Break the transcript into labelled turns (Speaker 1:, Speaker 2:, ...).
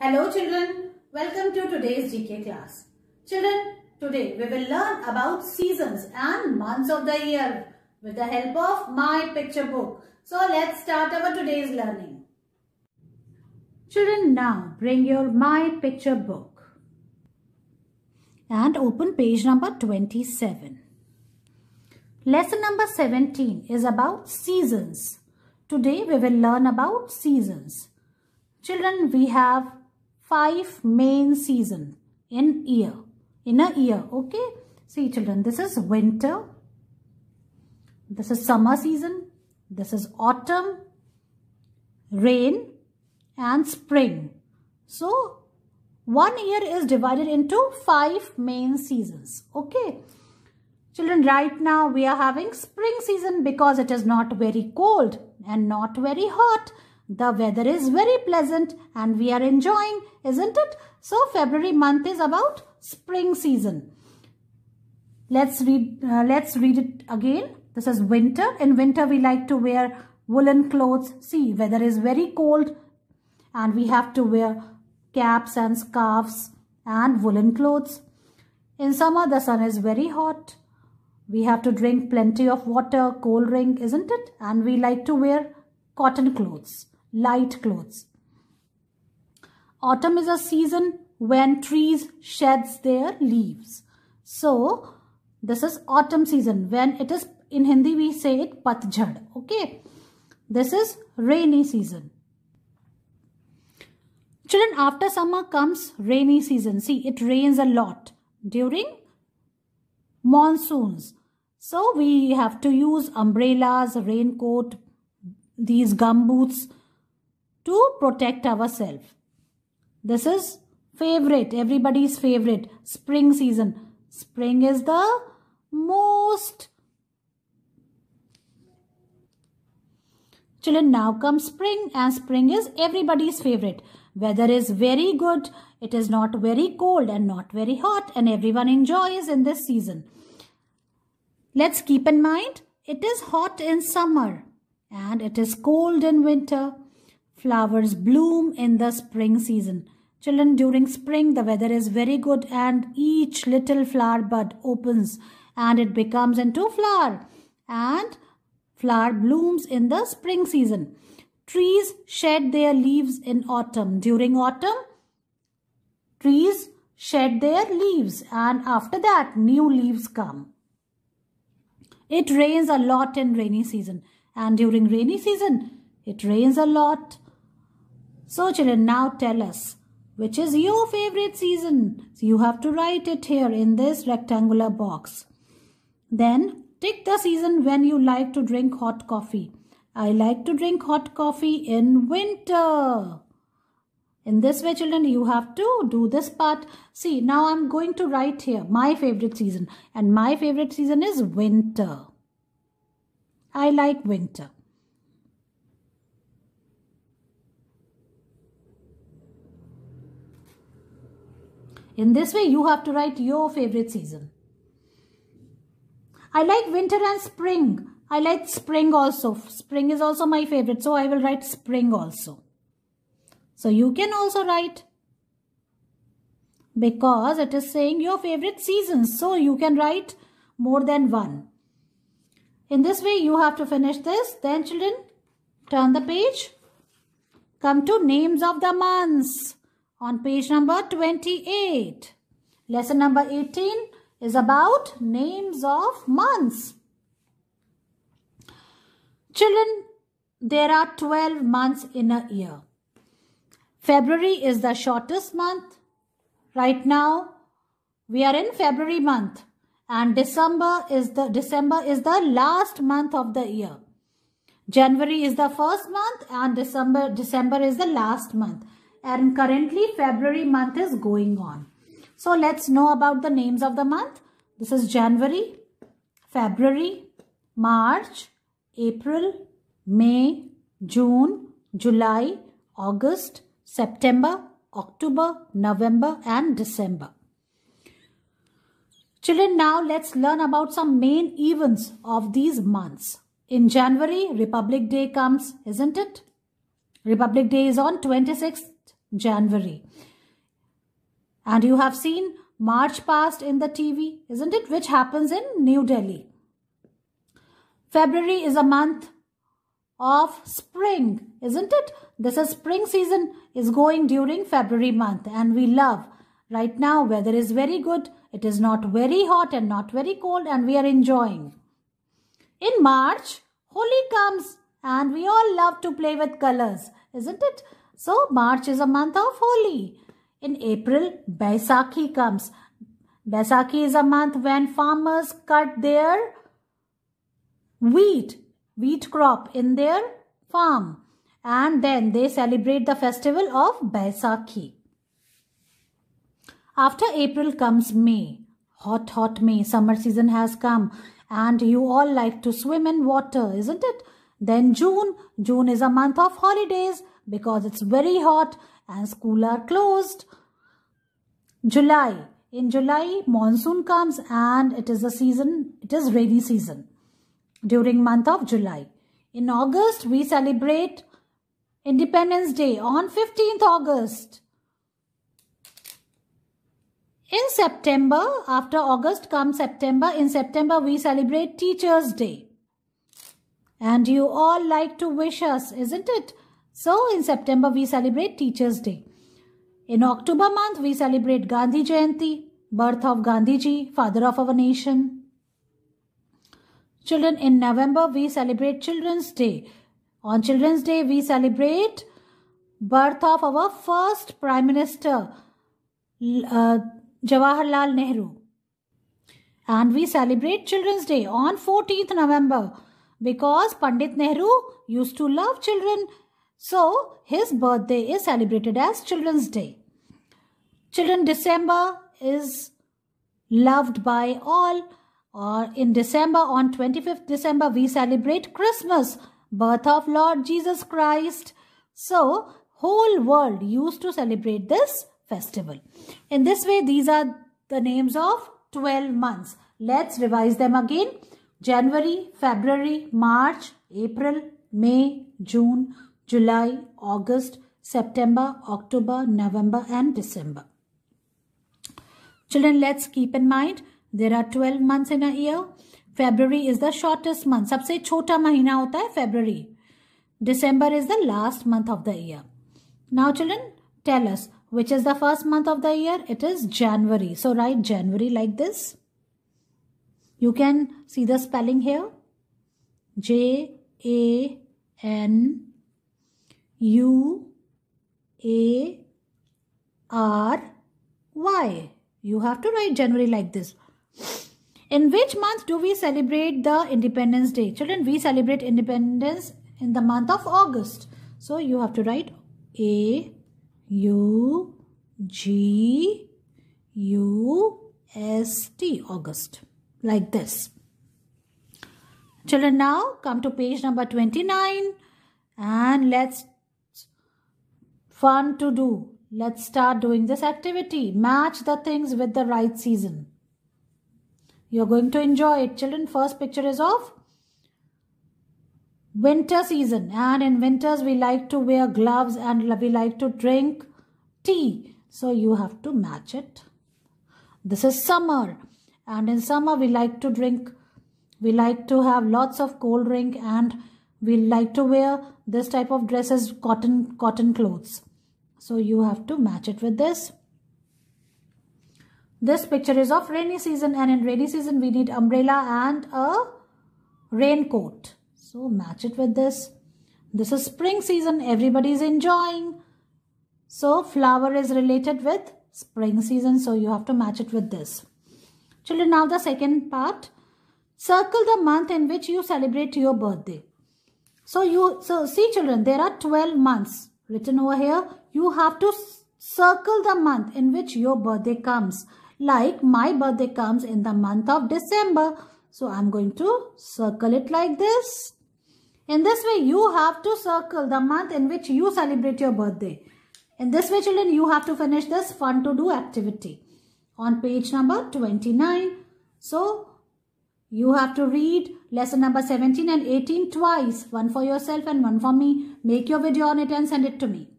Speaker 1: Hello children, welcome to today's GK class. Children, today we will learn about seasons and months of the year with the help of my picture book. So let's start our today's learning. Children, now bring your my picture book and open page number 27. Lesson number 17 is about seasons. Today we will learn about seasons. Children, we have 5 main seasons in a year, okay? See children, this is winter, this is summer season, this is autumn, rain and spring. So, one year is divided into 5 main seasons, okay? Children, right now we are having spring season because it is not very cold and not very hot. The weather is very pleasant and we are enjoying, isn't it? So, February month is about spring season. Let's read it again. This is winter. In winter, we like to wear woolen clothes. See, weather is very cold and we have to wear caps and scarves and woolen clothes. In summer, the sun is very hot. We have to drink plenty of water, cold drink, isn't it? And we like to wear cotton clothes, light clothes. Autumn is a season when trees sheds their leaves. So, this is autumn season. When it is, in Hindi we say it Patjhad, okay? This is rainy season. Children, after summer comes rainy season. See, it rains a lot during monsoons. So, we have to use umbrellas, raincoat, these gumboots to protect ourselves. This is favorite, everybody's favorite, spring season. Spring is the most. Children, now comes spring and spring is everybody's favorite. Weather is very good. It is not very cold and not very hot and everyone enjoys in this season. Let's keep in mind, it is hot in summer and it is cold in winter. Flowers bloom in the spring season. Children, during spring, the weather is very good and each little flower bud opens and it becomes into flower. And flower blooms in the spring season. Trees shed their leaves in autumn. During autumn, trees shed their leaves and after that, new leaves come. It rains a lot in rainy season and during rainy season, it rains a lot. So children, now tell us, which is your favorite season? So you have to write it here in this rectangular box. Then tick the season when you like to drink hot coffee. I like to drink hot coffee in winter. In this way, children, you have to do this part. See, now I'm going to write here my favorite season. And my favorite season is winter. I like winter. In this way, you have to write your favorite season. I like winter and spring. I like spring also. Spring is also my favorite. So, I will write spring also. So, you can also write because it is saying your favorite seasons. So, you can write more than one. In this way, you have to finish this. Then, children, turn the page. Come to names of the months on page number 28. Lesson number 18 is about names of months. Children, there are 12 months in a year. February is the shortest month. Right now, we are in February month and December is the last month of the year. January is the first month and December is the last month. And currently, February month is going on. So, let's know about the names of the month. This is January, February, March, April, May, June, July, August, September, October, November and December. Children, now let's learn about some main events of these months. In January, Republic Day comes, isn't it? Republic Day is on 26th January. And you have seen March past in the TV, isn't it? Which happens in New Delhi. February is a month of spring, isn't it? This is spring season is going during February month, and we love. Right now weather is very good. It is not very hot and not very cold, and we are enjoying. In March, Holi comes and we all love to play with colors, isn't it? So March is a month of Holi. In April, Baisakhi comes. Baisakhi is a month when farmers cut their wheat crop in their farm, and then they celebrate the festival of Baisakhi. After April comes May. Hot May. Summer season has come and you all like to swim in water, isn't it? Then June. June is a month of holidays because it's very hot and schools are closed. July. In July, monsoon comes and it is rainy season during month of July. In August, we celebrate Independence Day on 15th August. In September, after August comes September. In September, we celebrate Teachers' Day. And you all like to wish us, isn't it? So, in September, we celebrate Teachers' Day. In October month, we celebrate Gandhi Jayanti, birth of Gandhiji, father of our nation. Children, in November, we celebrate Children's Day. On Children's Day, we celebrate birth of our first Prime Minister, Jawaharlal Nehru. And we celebrate Children's Day on 14th November because Pandit Nehru used to love children. So his birthday is celebrated as Children's Day. Children, December is loved by all. Or in December, on 25th December, we celebrate Christmas, birth of Lord Jesus Christ. So whole world used to celebrate this festival. In this way, these are the names of 12 months. Let's revise them again. January, February, March, April, May, June, July, August, September, October, November and December. Children, let's keep in mind there are 12 months in a year. February is the shortest month. सबसे छोटा महीना होता है February. December is the last month of the year. Now children, tell us, which is the first month of the year? It is January. So write January like this. You can see the spelling here. January. You have to write January like this. In which month do we celebrate the Independence Day? Children, we celebrate independence in the month of August. So you have to write A-U-G-U-S-T, August, like this. Children, now come to page number 29 and let's fun to do. Let's start doing this activity. Match the things with the right season. You're going to enjoy it. Children, first picture is of winter season, and in winters we like to wear gloves and we like to drink tea. So you have to match it. This is summer, and in summer we like to have lots of cold drink, and we like to wear this type of dresses, cotton clothes. So you have to match it with this. This picture is of rainy season, and in rainy season we need umbrella and a raincoat. So match it with this. This is spring season. Everybody is enjoying. So flower is related with spring season. So you have to match it with this. Children, now the second part. Circle the month in which you celebrate your birthday. So see children, there are 12 months written over here. You have to circle the month in which your birthday comes. Like my birthday comes in the month of December. So I'm going to circle it like this. In this way, you have to circle the month in which you celebrate your birthday. In this way, children, you have to finish this fun to do activity on page number 29. So you have to read lesson number 17 and 18 twice. One for yourself and one for me. Make your video on it and send it to me.